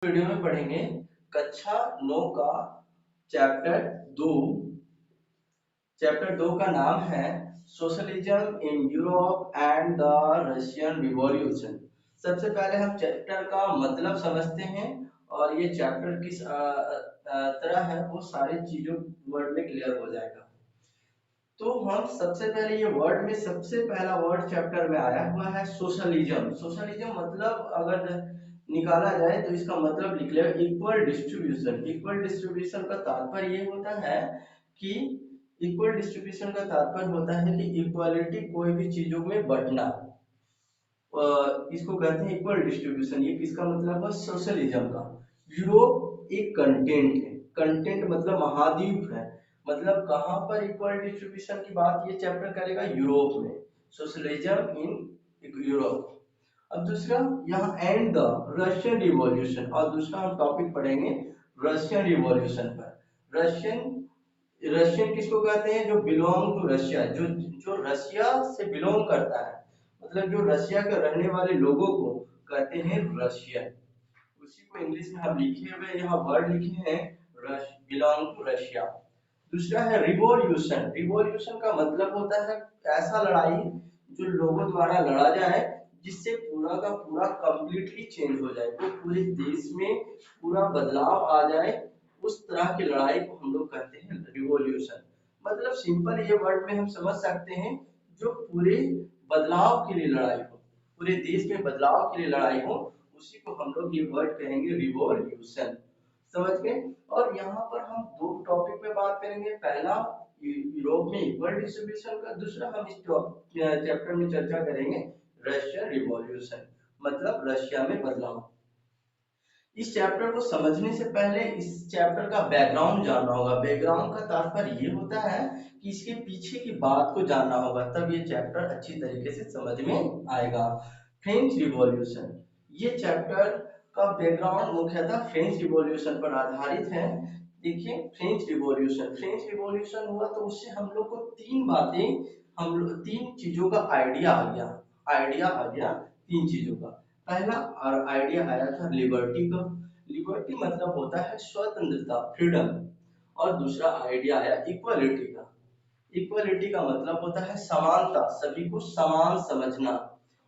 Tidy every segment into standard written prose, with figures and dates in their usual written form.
Video में पढ़ेंगे कक्षा 9 का चैप्टर 2। चैप्टर 2 का नाम है socialism in Europe and the Russian revolution. सबसे पहले हम चैप्टर का मतलब समझते हैं और ये चैप्टर किस तरह है वो सारी चीजों वर्ड में क्लियर हो जाएगा। तो हम सबसे पहले ये वर्ड में सबसे पहला वर्ड चैप्टर में आया हुआ है सोशलिज्म। सोशलिज्म मतलब अगर निकाला जाए तो इसका मतलब लिख ले इक्वल डिस्ट्रीब्यूशन। इक्वल डिस्ट्रीब्यूशन का तात्पर्य ये होता है कि इक्वल डिस्ट्रीब्यूशन का तात्पर्य होता है कि इक्वालिटी कोई भी चीजों में बढ़ना, इसको कहते हैं इक्वल डिस्ट्रीब्यूशन। ये किसका मतलब है? सोशलिज्म का। यूरोप एक कंटेंट है। कंटेंट मतलब महाद्वीप है। मतलब कहां पर इक्वल डिस्ट्रीब्यूशन की बात ये चैप्टर करेगा? यूरोप में। Socialism in Europe. अब दूसरा यहाँ एंड द रशियन रिवॉल्यूशन, और दूसरा हम टॉपिक पढ़ेंगे रशियन रिवॉल्यूशन पर। रशियन रशियन किसको कहते हैं? जो बिलोंग टू रशिया, जो जो रशिया से बिलोंग करता है, मतलब जो रशिया के रहने वाले लोगों को कहते हैं रशियन। उसी को इंग्लिश में हम लिखे हुए यहाँ वर्ड लिखे हैं बिलोंग टू रशिया। दूसरा है रिवॉल्यूशन। रिवॉल्यूशन का मतलब होता है ऐसा लड़ाई जो लोगों द्वारा लड़ा जाए जिससे पूरा का पूरा कंप्लीटली चेंज हो जाए, वो पूरे देश में पूरा बदलाव आ जाए। उस तरह की लड़ाई को हम लोग कहते हैं रिवॉल्यूशन। मतलब सिंपल ये वर्ड में हम समझ सकते हैं जो पूरे बदलाव के लिए लड़ाई हो, पूरे देश में बदलाव के लिए लड़ाई हो, उसी को हम लोग ये वर्ड कहेंगे रिवॉल्यूशन। समझ गए? और यहाँ पर हम दो टॉपिक पे बात करेंगे। पहला यूरोप में इक्वल डिस्ट्रीब्यूशन का, दूसरा हम इस चैप्टर में चर्चा करेंगे रशियन रिवॉल्यूशन, मतलब रशिया में बदलाव। इस चैप्टर को समझने से पहले इस चैप्टर का बैकग्राउंड जानना होगा। बैकग्राउंड का तात्पर्य ये होता है कि इसके पीछे की बात को जानना होगा, तब ये चैप्टर अच्छी तरीके से समझ में आएगा। फ्रेंच रिवॉल्यूशन, ये चैप्टर का बैकग्राउंड मुख्यतः फ्रेंच रिवॉल्यूशन पर आधारित है। देखिए फ्रेंच रिवॉल्यूशन, फ्रेंच रिवॉल्यूशन हुआ तो उससे हम लोग को तीन बातें, हम लोग तीन चीजों का आइडिया आ गया। आइडिया आ गया तीन चीजों का। पहला आइडिया आया था लिबर्टी का। लिबर्टी मतलब होता है स्वतंत्रता, फ्रीडम। और दूसरा आइडिया आया इक्वालिटी का। इक्वालिटी का मतलब होता है समानता, सभी को समान समझना।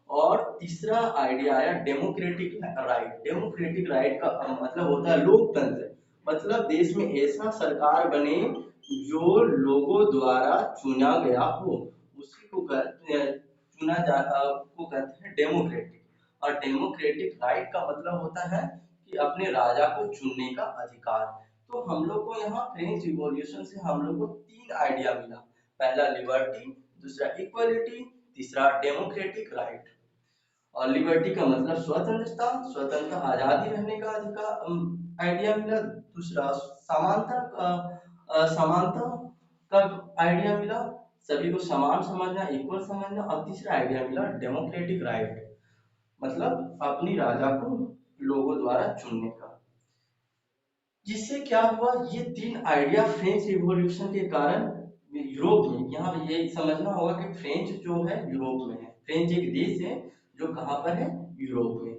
और तीसरा आइडिया आया डेमोक्रेटिक राइट। डेमोक्रेटिक राइट का मतलब होता है लोकतंत्र। मतलब देश में ऐसा सरकार बने जो लोगों द्वारा चुना गया हो, उसी को चुना जा को कहते हैं डेमोक्रेटिक। और डेमोक्रेटिक राइट का मतलब होता है कि अपने राजा को चुनने का अधिकार। तो हम लोग को यहाँ फ्रेंच रिवॉल्यूशन से हम लोग को तीन आइडिया मिला। पहला लिबर्टी, दूसरा इक्वालिटी, तीसरा डेमोक्रेटिक राइट। और लिबर्टी का मतलब स्वतंत्रता, स्वतंत्रता आजादी रहने का अधिकार आइडिया मिला। दूसरा समानता का, समानता का आइडिया मिला, सभी को समान समझना, इक्वल समझना। और तीसरा आइडिया मिला डेमोक्रेटिक राइट, मतलब अपनी राजा को लोगों द्वारा चुनने का। जिससे क्या हुआ, ये तीन आइडिया फ्रेंच रिवॉल्यूशन के कारण यूरोप में, यहाँ ये समझना होगा कि फ्रेंच जो है यूरोप में है। फ्रेंच एक देश है जो कहाँ पर है? यूरोप में।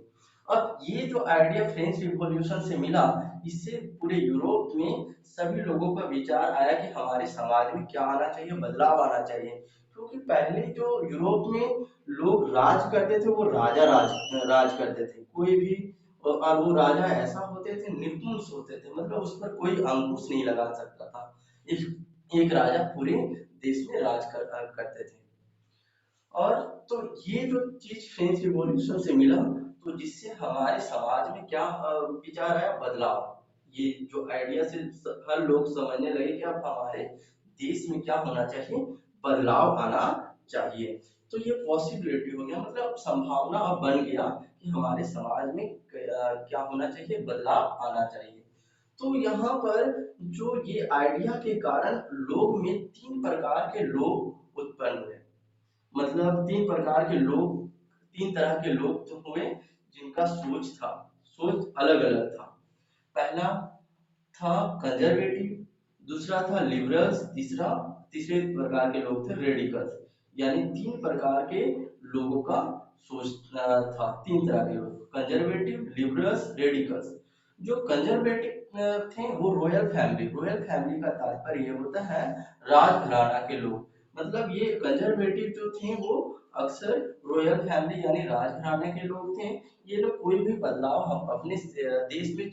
अब ये जो आइडिया फ्रेंच रिवॉल्यूशन से मिला, इससे पूरे यूरोप में सभी लोगों का विचार आया कि हमारे समाज में क्या आना चाहिए, बदलाव आना चाहिए। क्योंकि पहले जो यूरोप में लोग राज करते थे वो राजा राज करते थे, कोई भी। और वो राजा ऐसा होते थे, निर्दोष होते थे, मतलब उस पर कोई अंकुश नहीं लगा सकता था। एक राजा पूरे देश में करते थे। और तो ये जो चीज फ्रेंच रिवॉल्यूशन से मिला, तो जिससे हमारे समाज में क्या विचार आया? बदलाव। ये जो आइडिया से हर लोग समझने लगे कि अब हमारे देश में क्या होना चाहिए? बदलाव आना चाहिए। तो ये पॉसिबिलिटी हो गया, मतलब संभावना अब बन गया कि हमारे समाज में क्या होना चाहिए? बदलाव आना चाहिए। तो यहाँ पर जो ये आइडिया के कारण लोग में तीन प्रकार के लोग उत्पन्न हुए। मतलब तीन प्रकार के लोग, तीन तरह के लोग तो हुए जिनका सोच अलग अलग था। पहला था कंजर्वेटिव, दूसरा था लिबरल्स, तीसरे प्रकार के लोग थे रेडिकल्स। यानी तीन प्रकार के लोगों का सोच था। तीन तरह के लोग, कंजर्वेटिव, लिबरल्स, रेडिकल्स। जो कंजर्वेटिव थे वो रॉयल फैमिली का तात्पर्य ये होता है राजघराना के लोग। मतलब ये कंजर्वेटिव जो थे वो अक्सर रॉयल फैमिली यानी राजघराने के लोग थे। ये लोग कोई भी बदलाव हम अपने देश में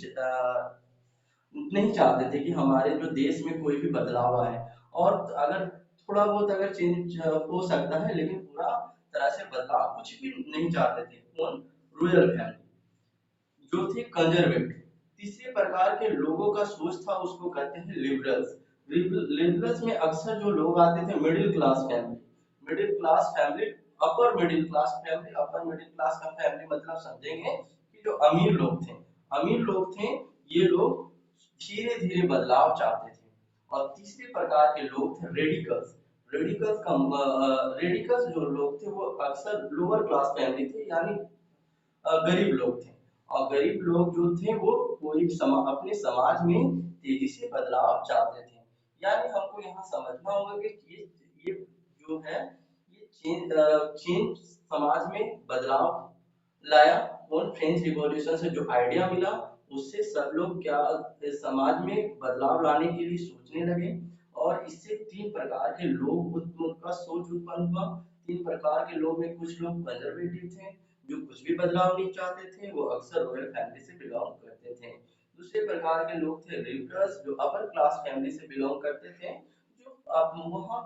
नहीं चाहते थे कि हमारे जो देश में कोई भी बदलाव आए। और अगर थोड़ा बहुत अगर चेंज हो सकता है, लेकिन पूरा तरह से बदलाव कुछ भी नहीं चाहते थे। कौन? रॉयल फैमिली जो थे कंजर्वेटिव। तीसरे प्रकार के लोगों का सोच था उसको कहते हैं लिबरल्स। लिबरल्स में अक्सर जो लोग आते थे middle class family. Middle class family, upper middle class family. Upper middle class का फैमिली मतलब समझेंगे कि जो अमीर लोग थे, अमीर लोग थे, ये लोग धीरे धीरे बदलाव चाहते थे। और तीसरे प्रकार के लोग थे रेडिकल्स। रेडिकल्स जो लोग थे वो अक्सर लोअर क्लास फैमिली थे, यानी गरीब लोग थे। और गरीब लोग जो थे वो अपने समाज में तेजी से बदलाव चाहते थे। यानी हमको यहाँ समझना होगा कि ये जो है ये चेंज समाज में बदलाव लाया। और फ्रेंच रिवॉल्यूशन से जो आइडिया मिला उससे सब लोग क्या समाज में बदलाव लाने के लिए सोचने लगे। और इससे तीन प्रकार के लोग का सोच उत्पन्न हुआ। तीन प्रकार के लोग में कुछ लोग कंजर्वेटिव थे जो कुछ भी बदलाव नहीं चाहते थे, वो अक्सर रॉयल फैमिली से बिलोंग करते थे। दूसरे प्रकार के लोग थे लिबरल्स जो अपर क्लास फैमिली से बिलोंग करते थे, जो वहाँ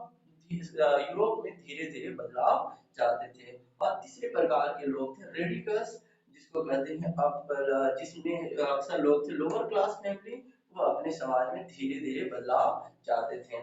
यूरोप में धीरे धीरे बदलाव चाहते थे। और तीसरे प्रकार के लोग थे रेडिकल्स जिसको कहते हैं अपर, जिसमें अक्सर लोग थे लोअर क्लास फैमिली, वो अपने समाज में धीरे धीरे बदलाव चाहते थे।